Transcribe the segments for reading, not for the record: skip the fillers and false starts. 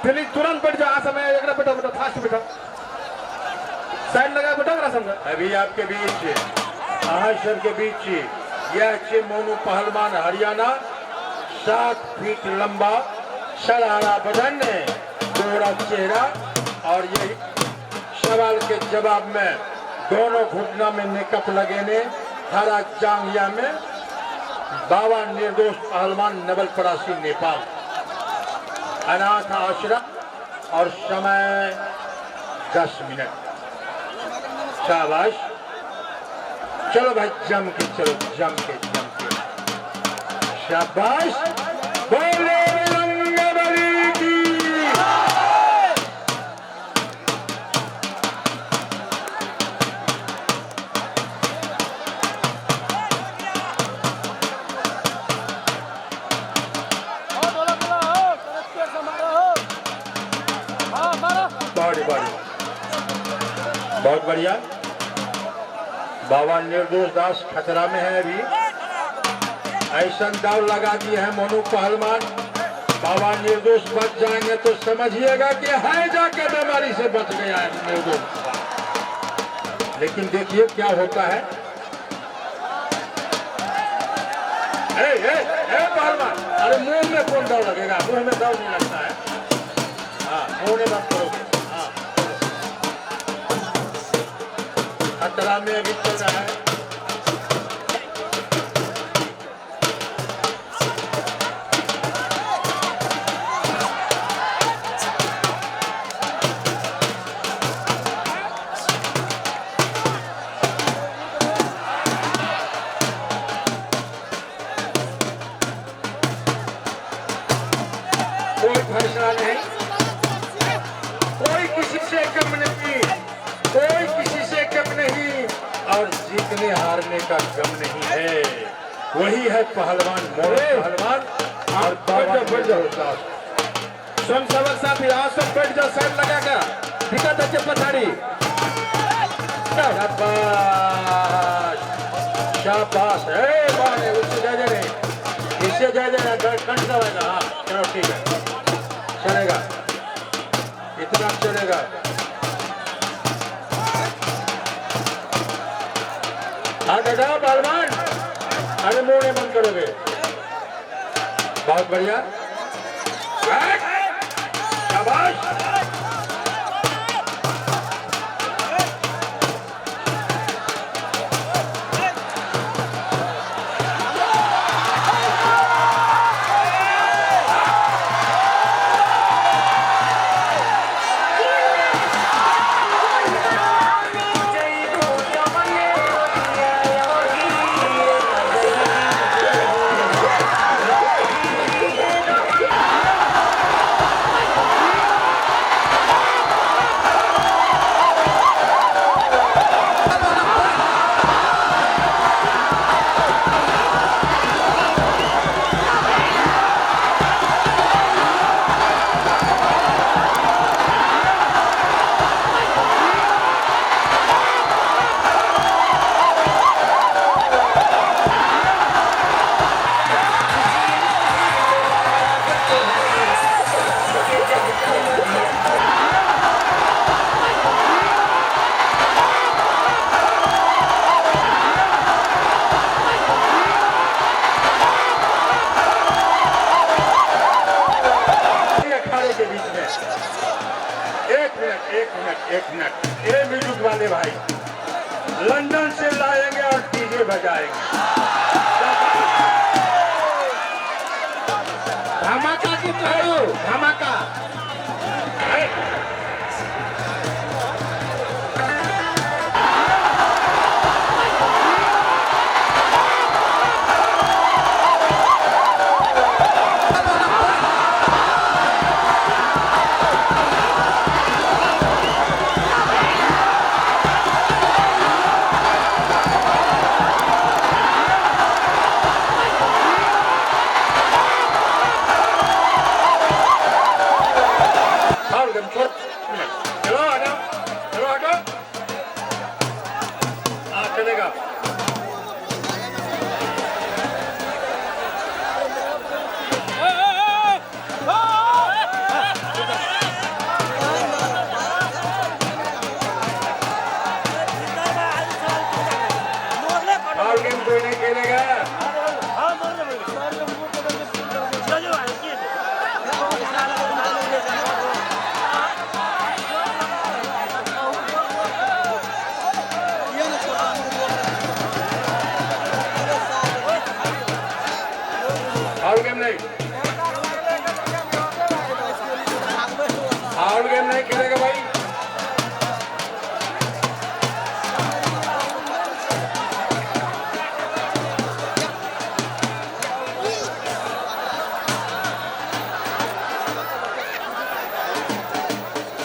दिल्ली तुरंत बैठ जाओ समय एक बेटा बेटा फास्ट बेटा साइड लगा बेटा करा समझा अभी आपके बीच आहशर के बीच यह छे मोनू पहलवान हरियाणा 7 फीट लंबा सरारा बदन गोरा चेहरा और ये सवाल के जवाब में दोनों घुटना में मेकअप लगे ने हरा जांगिया में बाबा निर्दोष पहलवान नवलपरासी नेपाल अनाथ आश्रम और समय 10 मिनट। शाबाश चलो भाई जम के चलो जम के शाबाश बोले रंगबली की बहुत बढ़िया। बाबा निर्दोष दास खतरा में है अभी ऐसा दाव लगा दिए हैं मोनू पहलवान बाबा निर्दोष बच जाएंगे तो समझिएगा कि है जाके बीमारी से बच गया है निर्दोष। लेकिन देखिए क्या होता है। पहलवान अरे मुंह में कौन दाव लगेगा मुंह में दाव नहीं लगता है। हाँ मुंह में बात करोगे। खतरा में अभी चल रहा है। कोई फैसला नहीं कोई किसी से कम नहीं कोई किसी से कम नहीं और जीतने हारने का गम नहीं है। वही है पहलवान मोनू पहलवान और बाबा स्वयं सेवक साथी आज सब बैठ जाओ साइड लगा कर दिक्कत है पछाड़ी। शाबाश उससे जाए नहीं इससे जाए देना कंठ दबाएगा। हाँ चलो ठीक है चलेगा इतना चलेगा। हाँ दादा पहलवान अरे मुंह नहीं बंद करोगे। बहुत बढ़िया शाबाश एक मिनट ये म्यूजिक वाले भाई लंदन से लाएंगे और डीजे बजाएंगे। धमाका की करो धमाका।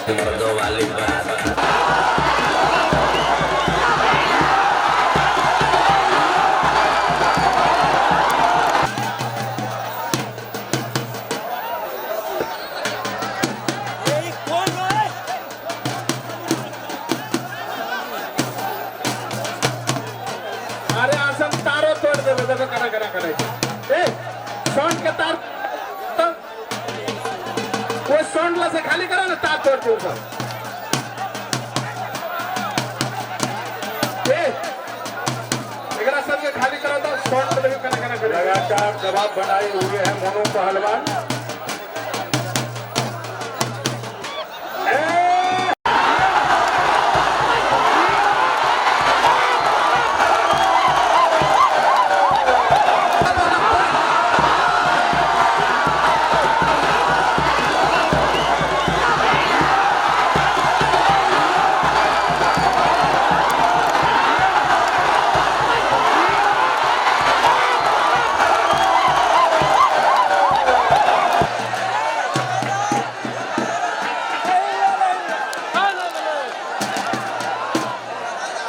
मर्दों वाली बात। अरे असं तारो तोड देवे जसं करा करा करायचं ए सोंड के तार वो सोंडला से खाली करा ना तार तोड़ के उधर ए अगर सब के खाली करा तो सोंड पे करा करा करेगा लगातार दबाव बनाए हुए हैं मोनू पहलवान।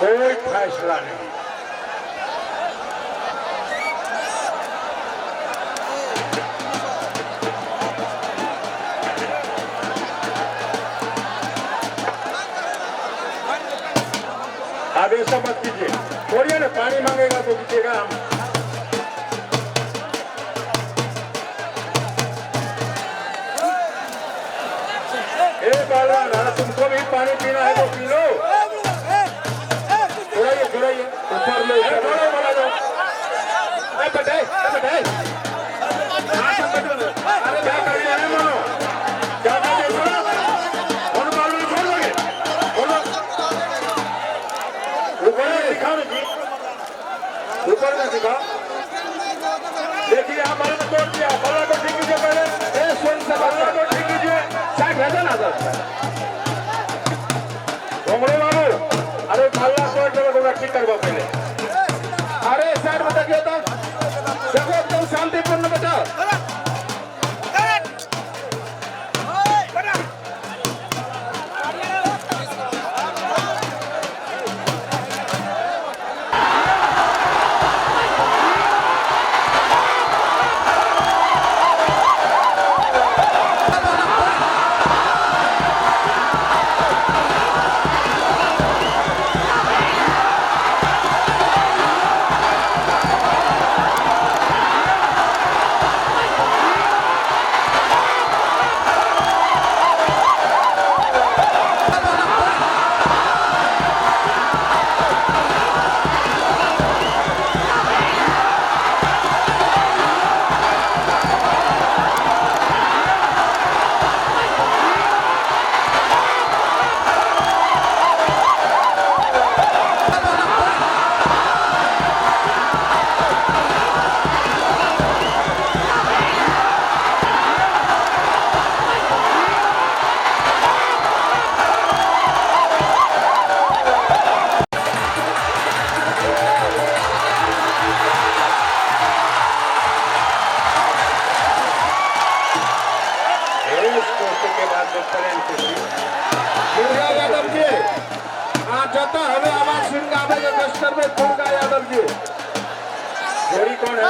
कोई फैसला नहीं। आप ऐसा मत कीजिए, छोड़िए ना, पानी मांगेगा तो कीजिएगा। हम पहलवान, तुमको भी पानी पीना है तो पी लो। छुड़ाइए ऊपर लो, छोड़ो वाला लो। बटे अरे क्या कर रहे हैं मोनू? क्या कर रहे हो? मोनू पहलवान छोड़ दोगे? बोलो ऊपर में दिखाओ ना जी, ऊपर में दिखाओ। देखिए हमारे को तोड़ दिया। बल्ला को ठीक कीजिए पहले। ए सोन से बल्ला को ठीक कीजिए। साइड भेजा ना सर घोंगड़े बाबू, अरे बल्ला तोड़ दो, ठीक करवा पहले। अरे साइड में देखिए तो देखो एकदम शांतिपूर्ण बेटा दुर्गा यादव जी आ जाता हमें आवाज सुन के आवे के कस्टर में दुर्गा यादव जी जोड़ी कौन है?